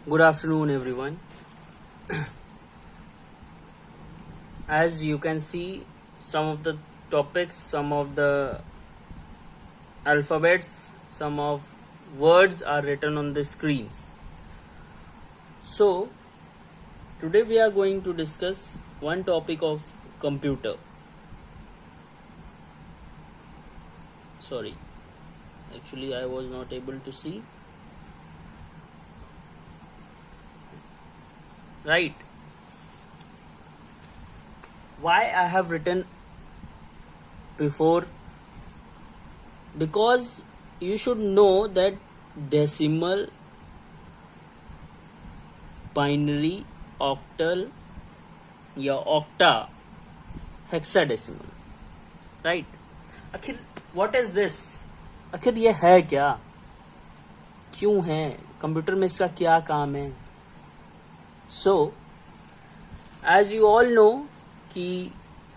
Good afternoon, everyone. As you can see, some of the topics, some of the alphabets, some of words are written on the screen. So, today we are going to discuss one topic of computer. Sorry, actually, I was not able to see. Right. Why I have written before? Because you should know that decimal, binary, octal या octa, hexadecimal, right? आखिर what is this? आखिर ये है क्या, क्यों है, computer में इसका क्या काम है? So as you all know कि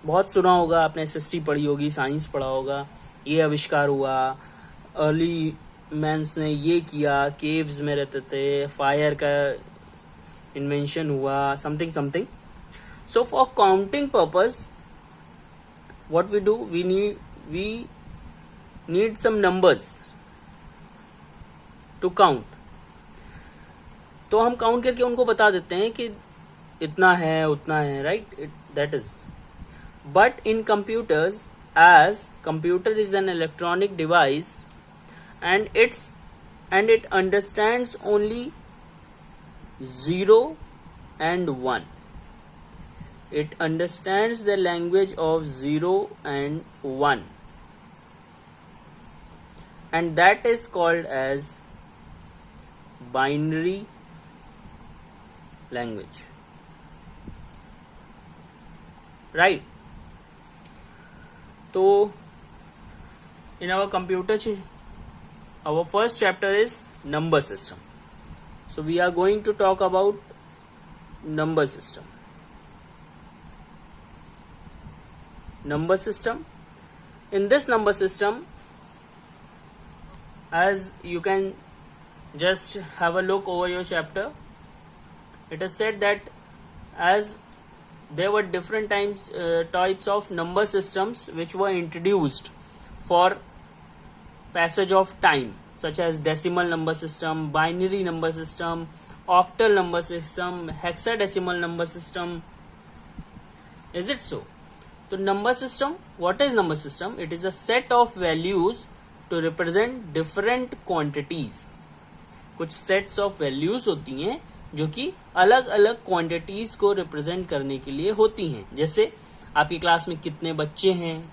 बहुत सुना होगा आपने, एसएसटी पढ़ी होगी, साइंस पढ़ा होगा, ये आविष्कार हुआ, अर्ली मैंस ने ये किया, केव्स में रहते थे, फायर का इन्वेंशन हुआ, something something. So for counting purpose what we do, we need some numbers to count. तो हम काउंट करके उनको बता देते हैं कि इतना है उतना है, right? That is. But in computers, as computer is an electronic device and it understands only 0 and 1. It understands the language of 0 and 1, and that is called as binary language, right? So in our computer, our first chapter is number system. So we are going to talk about number system. Number system. In this number system, as you can just have a look over your chapter, it is said that as there were different types of number systems which were introduced for passage of time, such as decimal number system, binary number system, octal number system, hexadecimal number system. Is it so? So number system, what is number system? It is a set of values to represent different quantities. कुछ sets of values होती हैं जो कि अलग अलग quantities को represent करने के लिए होती हैं. जैसे आपकी क्लास में कितने बच्चे हैं,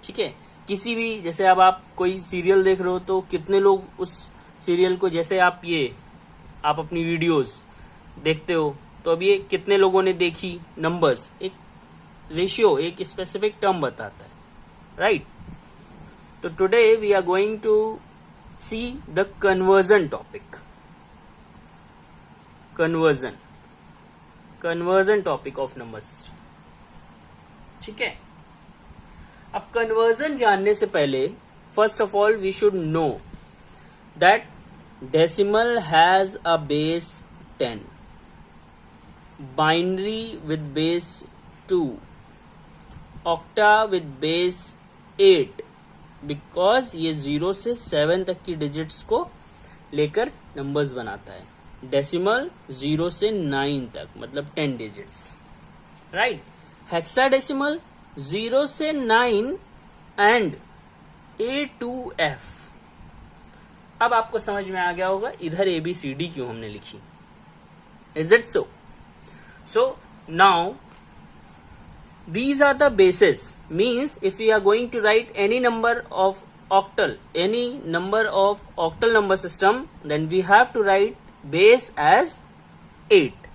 ठीक है? किसी भी, जैसे अब आप कोई सीरियल देख रहे हो तो कितने लोग उस सीरियल को, जैसे आप अपनी वीडियोस देखते हो तो अब ये कितने लोगों ने देखी, नंबर्स, एक रेशियो, एक स्पेसिफिक टर्म बताता है, राइट? तो today we are going to see the conversion topic. Conversion topic of number system, ठीक है? अब कन्वर्जन जानने से पहले first of all we should know that decimal has a base 10, binary with base 2, octa with base 8, because ये 0 से 7 तक की डिजिट्स को लेकर नंबर्स बनाता है. डेसिमल 0 से 9 तक, मतलब 10 डिजिट्स, राइट? हेक्साडेसिमल 0 से 9 एंड A to F. अब आपको समझ में आ गया होगा इधर ABCD क्यों हमने लिखी. Is it so? So now these are the bases. Means if we are going to write any number of octal number system, then we have to write base as 8.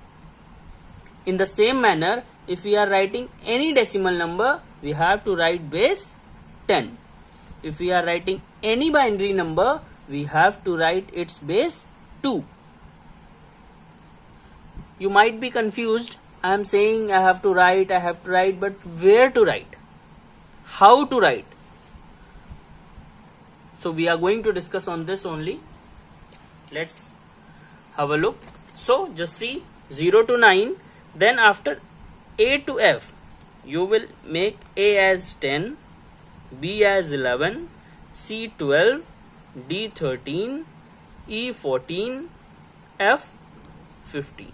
In the same manner, if we are writing any decimal number, we have to write base 10. If we are writing any binary number, we have to write its base 2. You might be confused. I am saying I have to write, but where to write? How to write? So we are going to discuss on this only. Let's have a look. So just see 0 to 9, then after A to F you will make A as 10, B as 11, C 12, D 13, E 14, F 15.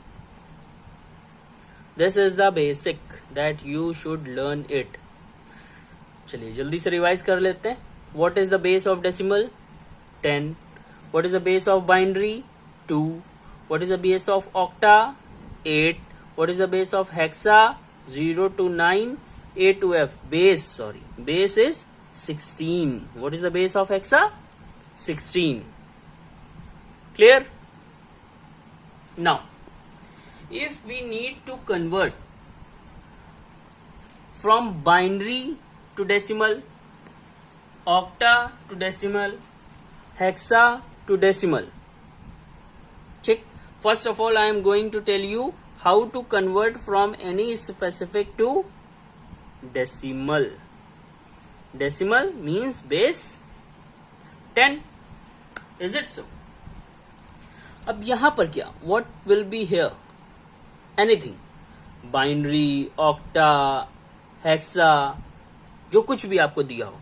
This is the basic that you should learn it. चलिए जल्दी से revise कर लेते हैं. What is the base of decimal? 10. What is the base of binary? 2. What is the base of octa? 8. What is the base of hexa? 0 to 9. A to F. Base is 16. What is the base of hexa? 16. Clear? Now, if we need to convert from binary to decimal, octa to decimal, hexa to decimal, check. First of all, I am going to tell you how to convert from any specific to decimal. Decimal means base 10. Is it so? अब यहां पर क्या, what will be here? Anything. Binary, octa, hexa, जो कुछ भी आपको दिया हो.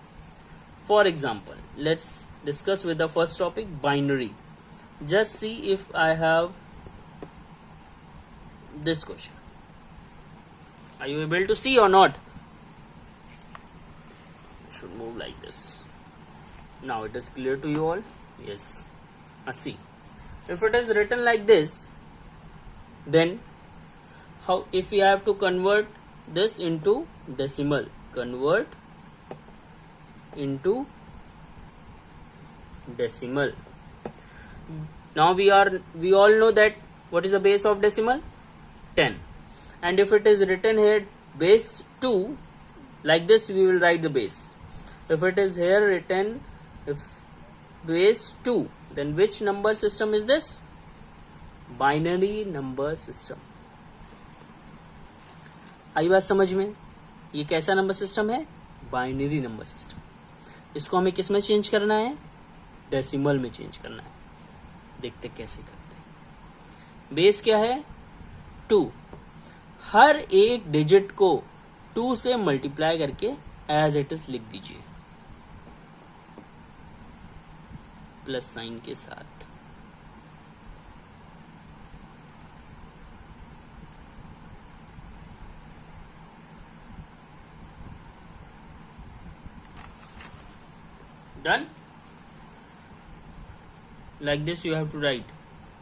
For example, let's discuss with the first topic, binary. Just see if I have this question. Are you able to see or not? Should move like this. Now it is clear to you all? Yes. See. If it is written like this, then how, if we have to convert this into decimal, convert into decimal. Now we all know that what is the base of decimal? 10. And if it is written here base 2, like this we will write the base. If it is here written if base 2, then which number system is this? Binary number system. आई बात समझ में? ये कैसा number system है? Binary number system. इसको हमें किस में चेंज करना है? डेसिमल में चेंज करना है. देखते कैसे करते हैं. बेस क्या है? 2. हर एक डिजिट को 2 से मल्टीप्लाई करके एज इट इज लिख दीजिए, प्लस साइन के साथ. Done? Like this you have to write